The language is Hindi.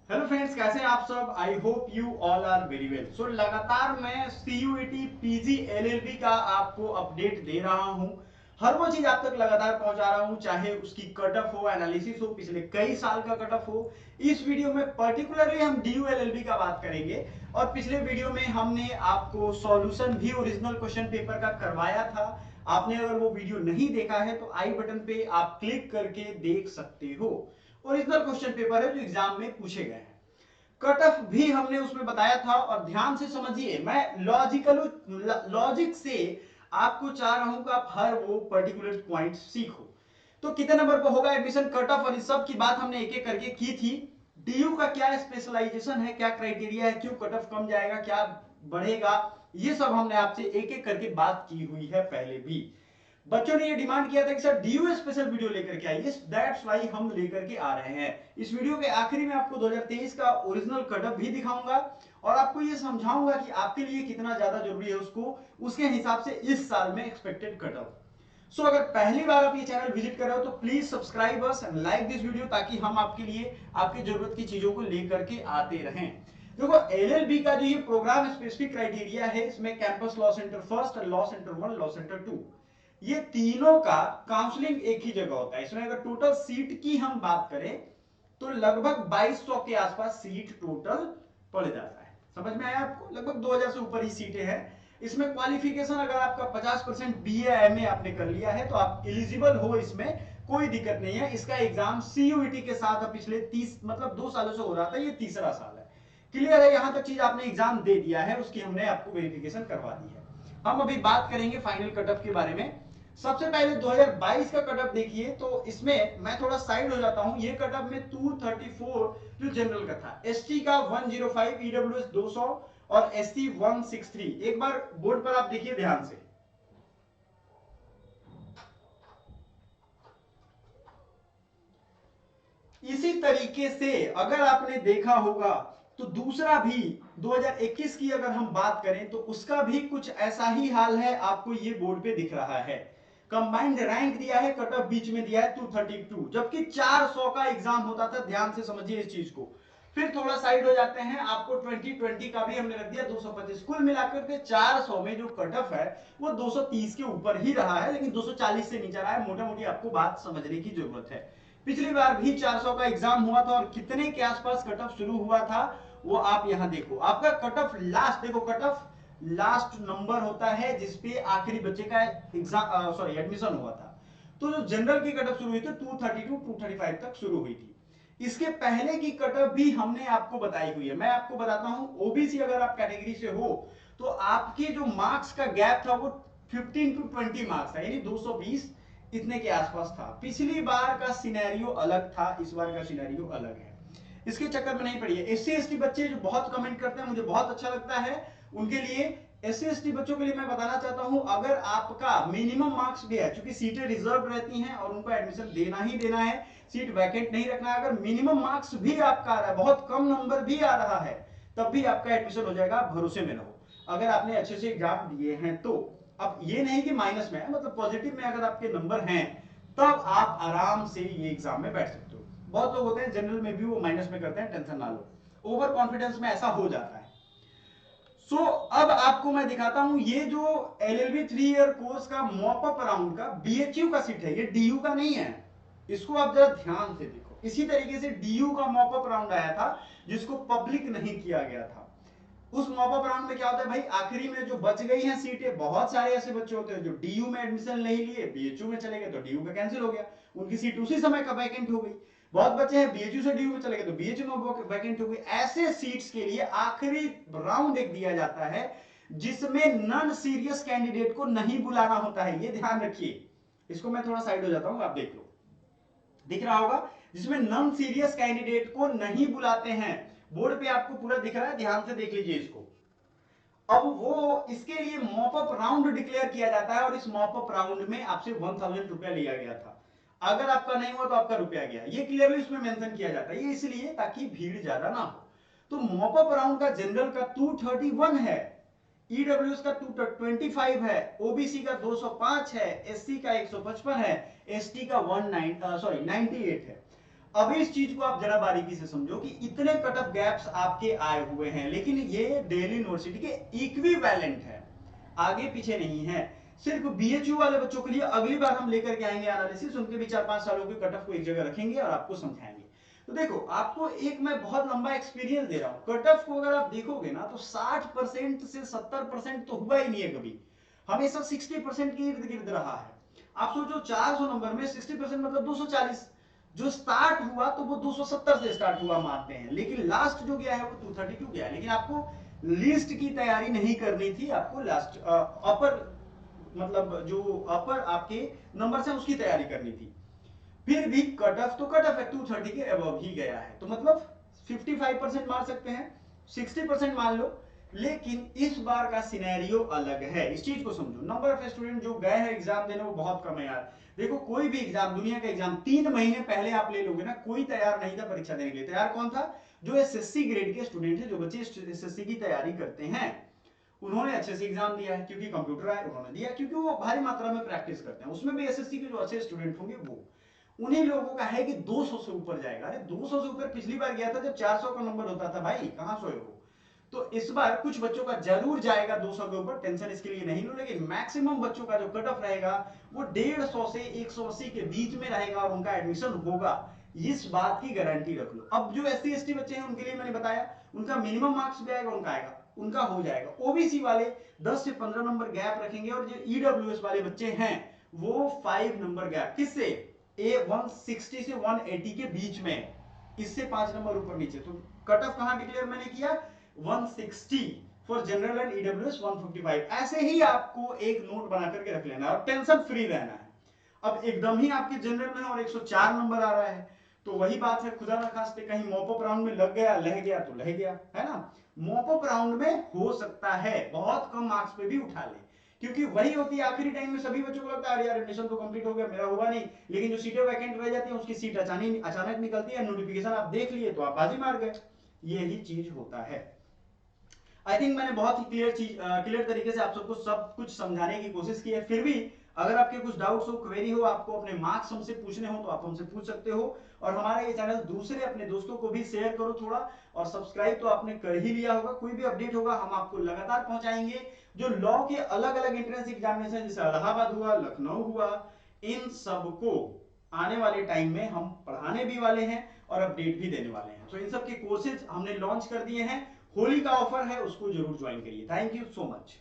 हेलो फ्रेंड्स, कैसे हैं आप सब। I hope you all are very well. So लगातार मैं सीयूईटी पीजी एलएलबी का आपको अपडेट दे रहा हूं। हर वो चीज आप तक लगातार पहुंचा रहा हूं, चाहे उसकी कट ऑफ हो, एनालिसिस हो, पिछले कई साल का कट ऑफ हो। इस वीडियो में पर्टिकुलरली हम डीयू एलएलबी का बात करेंगे। और पिछले वीडियो में हमने आपको सॉल्यूशन भी ओरिजिनल क्वेश्चन पेपर का करवाया था। आपने अगर वो वीडियो नहीं देखा है तो आई बटन पे आप क्लिक करके देख सकते हो। ओरिजिनल क्वेश्चन पेपर है जो एग्जाम में पूछे गए हैं। कट ऑफ भी हमने उसमें बताया था। और ध्यान से समझिए, मैं लॉजिक से आपको चाह रहा हूं कि आप हर वो पर्टिकुलर पॉइंट सीखो। तो कितने नंबर पर होगा एडमिशन, कट ऑफ और इस सब की बात हमने एक एक करके की थी। डीयू का क्या स्पेशलाइजेशन है, क्या क्राइटेरिया है, क्यों कट ऑफ कम जाएगा, क्या बढ़ेगा, ये सब हमने आपसे एक एक करके बात की हुई है पहले भी। बच्चों ने ये डिमांड किया था कि सर डीयू स्पेशल वीडियो लेकर के आइए, दैट्स व्हाई हम लेकर के आ रहे हैं। इस वीडियो के आखिरी में आपको 2023 का ओरिजिनल कटअप भी दिखाऊंगा और आपको ये समझाऊंगा कि आपके लिए कितना ज्यादा जरूरी है उसको, उसके हिसाब से इस साल में एक्सपेक्टेड कटअप। सो अगर पहली बार आप ये चैनल विजिट कर रहे हो तो please subscribe us and like this video, ताकि हम आपके लिए आपकी जरूरत की चीजों को लेकर के आते रहें। देखो, एलएलबी का जो ये प्रोग्राम स्पेसिफिक क्राइटेरिया है, इसमें campus law centre first, law centre 1, law centre 2, ये तीनों का काउंसलिंग एक ही जगह होता है। इसमें अगर टोटल सीट की हम बात करें तो लगभग 2200 के आसपास सीट टोटल पड़ जाता है। समझ में आया आपको, लगभग 2000 से ऊपर ही सीटें हैं। इसमें क्वालिफिकेशन अगर आपका 50% बी ए एम ए आपने कर लिया है तो आप एलिजिबल हो, इसमें कोई दिक्कत नहीं है। इसका एग्जाम सीयूईटी के साथ पिछले 30 मतलब 2 सालों से हो रहा था, ये तीसरा साल है। क्लियर है, यहां तक चीज आपने एग्जाम दे दिया है, उसकी हमने आपको वेरिफिकेशन करवा दी है। हम अभी बात करेंगे फाइनल कटअप के बारे में। सबसे पहले 2022 का कटअप देखिए, तो इसमें मैं थोड़ा साइड हो जाता हूं। ये कटअप में 234 जो जनरल का था, एसटी का 105, ईडब्ल्यूएस 200 और एससी 163। एक बार बोर्ड पर आप देखिए ध्यान से। इसी तरीके से अगर आपने देखा होगा तो दूसरा भी 2021 की अगर हम बात करें तो उसका भी कुछ ऐसा ही हाल है, आपको ये बोर्ड पे दिख रहा है। कंबाइंड रैंक दिया है, कट ऑफ बीच में दिया है 232, जबकि 400 का एग्जाम होता था। ध्यान से समझिए इस चीज को। फिर थोड़ा साइड हो जाते हैं, आपको 2020 का भी हमने रख दिया 225। कुल मिलाकर के 400 में जो कट ऑफ है वो 230 के ऊपर ही रहा है, लेकिन 240 से नीचे रहा है। मोटा मोटी आपको बात समझने की जरूरत है। पिछली बार भी 400 का एग्जाम हुआ था और कितने के आसपास कट ऑफ शुरू हुआ था वो आप यहां देखो। आपका कट ऑफ लास्ट देखो, कट ऑफ लास्ट नंबर होता है जिसपे आखिरी बच्चे का एग्जाम सॉरी एडमिशन हुआ था। तो जो जनरल की कट ऑफ शुरू हुई थी 232 235 तक शुरू हुई थी। इसके पहले की कट ऑफ भी हमने आपको बताई हुई है। मैं आपको बताता हूं, ओबीसी अगर आप कैटेगरी से हो तो आपके जो मार्क्स का गैप था वो 15 टू 20 मार्क्स था, यानी 220 इतने के आसपास था। पिछली बार का सिनेरियो अलग था, इस बार का सिनेरियो अलग है। इसके चक्कर में नहीं पड़िए। एससी एसटी बच्चे जो बहुत कमेंट करते हैं, मुझे बहुत अच्छा लगता है उनके लिए। एससी एसटी बच्चों के लिए मैं बताना चाहता हूं, अगर आपका मिनिमम मार्क्स भी है, क्योंकि सीटें रिजर्व रहती हैं और उनको एडमिशन देना ही देना है, सीट वैकेंट नहीं रखना है। अगर मिनिमम मार्क्स भी आपका आ रहा है, बहुत कम नंबर भी आ रहा है, तब भी आपका एडमिशन हो जाएगा, आप भरोसे में रहो, अगर आपने अच्छे से एग्जाम दिए हैं तो। अब ये नहीं कि माइनस में है, मतलब पॉजिटिव में अगर आपके नंबर हैं तब आप आराम से ये एग्जाम में बैठ सकते हो। बहुत लोग होते हैं जनरल में भी वो माइनस में करते हैं, टेंशन ना लो, ओवर कॉन्फिडेंस में ऐसा हो जाता है। सो अब आपको मैं दिखाता हूं, ये जो एलएलबी 3 ईयर कोर्स का मॉपअप राउंड का बीएचयू का सीट है, ये डीयू का नहीं है। इसको आप जरा ध्यान से देखो। इसी तरीके से डीयू का मॉपअप राउंड आया था जिसको पब्लिक नहीं किया गया था। उस मॉपअप राउंड में क्या होता है भाई, आखिरी में जो बच गई हैं सीटें, बहुत सारे ऐसे बच्चे होते हैं जो डीयू में एडमिशन नहीं लिए, बीएचयू में चले गए तो डीयू का कैंसिल हो गया, उनकी सीट उसी समय का वैकेंट हो गई। बहुत बच्चे हैं बीएचयू से डीयू में चले गए तो बीएचयू में वैकेंट हो गई। ऐसे सीट्स के लिए आखिरी राउंड एक दिया जाता है जिसमें नॉन सीरियस कैंडिडेट को नहीं बुलाना होता है, ये ध्यान रखिए। इसको मैं थोड़ा साइड हो जाता हूं, आप देख लो, दिख रहा होगा, जिसमें नॉन सीरियस कैंडिडेट को नहीं बुलाते हैं। बोर्ड पे आपको पूरा दिख रहा है, ध्यान से देख लीजिए इसको। अब वो इसके लिए मॉपअप राउंड डिक्लेयर किया जाता है और इस मॉपअप राउंड में आपसे 1000 रुपया लिया गया था। अगर आपका नहीं हुआ तो आपका रुपया गया, ये क्लियरली इसमें मेंशन किया जाता है। ये इसलिए ताकि भीड़ ज्यादा ना हो। तो मॉपअप राउंड का जनरल का 231 है, ईडब्ल्यूएस का 225 है, ओबीसी का 205 है, एससी का 155 है, एसटी का 19 98 है। अब इस चीज को आप जरा बारीकी से समझो कि इतने कट ऑफ गैप्स आपके आए हुए हैं, लेकिन ये दिल्ली यूनिवर्सिटी के इक्विवेलेंट है, आगे पीछे नहीं है। सिर्फ बीएचयू वाले बच्चों के लिए अगली बार हम लेकर के आएंगे एनालिसिस, उनके भी 4-5 सालों के कट ऑफ को एक जगह रखेंगे और आपको समझाएंगे। तो देखो, आपको एक मैं बहुत लंबा एक्सपीरियंस दे रहा हूं। कट ऑफ को अगर आप देखोगे ना तो 60% से 70% तो हुआ ही नहीं है कभी, हमेशा 60% के इर्द गिर्द रहा है। आप सोचो 400 नंबर में 60% मतलब 240, जो स्टार्ट हुआ तो वो 270 से स्टार्ट हुआ मानते हैं, लेकिन लास्ट जो गया है वो 232 गया है। लेकिन आपको लिस्ट की तैयारी नहीं करनी थी, आपको लास्ट अपर मतलब जो अपर आपके नंबर से उसकी तैयारी करनी थी। फिर भी कट ऑफ तो कट ऑफ है, 230 के अबव ही गया है, तो मतलब 55% मान सकते हैं, 60% मान लो। लेकिन इस बार का सिनेरियो अलग है, इस चीज को समझो। नंबर ऑफ स्टूडेंट जो गए हैं एग्जाम देने वो बहुत कम है यार। देखो, कोई भी एग्जाम, दुनिया का एग्जाम 3 महीने पहले आप ले लोगे ना, कोई तैयार नहीं था परीक्षा देने के लिए। तैयार कौन था? जो एसएससी ग्रेड के स्टूडेंट है, जो बच्चे एसएससी की तैयारी करते हैं, उन्होंने अच्छे से एग्जाम दिया है, क्योंकि कंप्यूटर आए उन्होंने दिया, क्योंकि वो भारी मात्रा में प्रैक्टिस करते हैं। उसमें भी एसएससी के जो अच्छे स्टूडेंट होंगे वो उन्हीं लोगों का है कि 200 से ऊपर जाएगा। अरे 200 से ऊपर पिछली बार गया था जब 400 का नंबर होता था भाई, कहां सोए हो? तो इस बार कुछ बच्चों का जरूर जाएगा 200 के ऊपर, टेंशन इसके लिए नहीं लो। लेकिन मैक्सिमम बच्चों का जो कट ऑफ रहेगा वो 150 से 180 के बीच में रहेगा और उनका एडमिशन होगा, इस बात की गारंटी रख लो। अब जो एससी एसटी बच्चे हैं उनके लिए मैंने बताया, उनका मिनिमम मार्क्स भी आएगा, उनका आएगा, उनका हो जाएगा। ओबीसी वाले 10 से 15 नंबर गैप रखेंगे, और जो ईडब्ल्यूएस वाले बच्चे हैं वो 5 नंबर गैप, किससे? ए 160 से 180 के बीच में, इससे 5 नंबर ऊपर नीचे। तो कट ऑफ कहां डिक्लेयर मैंने किया? 160 फॉर जनरल एंड ईडब्ल्यूएस 155। ऐसे ही आपको एक नोट बना करके रख लेना है और टेंशन फ्री रहना है। अब एकदम ही आपके जनरल में और 104 नंबर आ रहा है, तो वही बात है, खुदा ना खास्ते कहीं मॉपअप राउंड में लग गया, लह गया तो लह गया, है ना। मॉपअप राउंड में हो सकता है बहुत कम मार्क्स पे भी उठा ले, क्योंकि वही होती है आखिरी टाइम में सभी बच्चों को लगता है यार एडमिशन तो कंप्लीट हो गया, मेरा हुआ नहीं। लेकिन जो सीटें वैकेंट रह जाती है उसकी सीट अचानक निकलती है, नोटिफिकेशन आप देख लिए तो आप बाजी मार गए। यही चीज होता है। आई थिंक मैंने बहुत ही क्लियर तरीके से आप सबको सब कुछ समझाने की कोशिश की है। फिर भी अगर आपके कुछ डाउट्स हो, क्वेरी हो, आपको अपने मार्क्स हमसे पूछने हो तो आप हमसे पूछ सकते हो। और हमारा ये चैनल दूसरे अपने दोस्तों को भी शेयर करो थोड़ा, और सब्सक्राइब तो आपने कर ही लिया होगा। कोई भी अपडेट होगा हम आपको लगातार पहुंचाएंगे। जो लॉ के अलग अलग एंट्रेंस एग्जामिनेशन, जैसे इलाहाबाद हुआ, लखनऊ हुआ, इन सबको आने वाले टाइम में हम पढ़ाने भी वाले हैं और अपडेट भी देने वाले हैं। तो इन सब के कोर्सेज हमने लॉन्च कर दिए हैं, होली का ऑफर है, उसको जरूर ज्वाइन करिए। Thank you so much.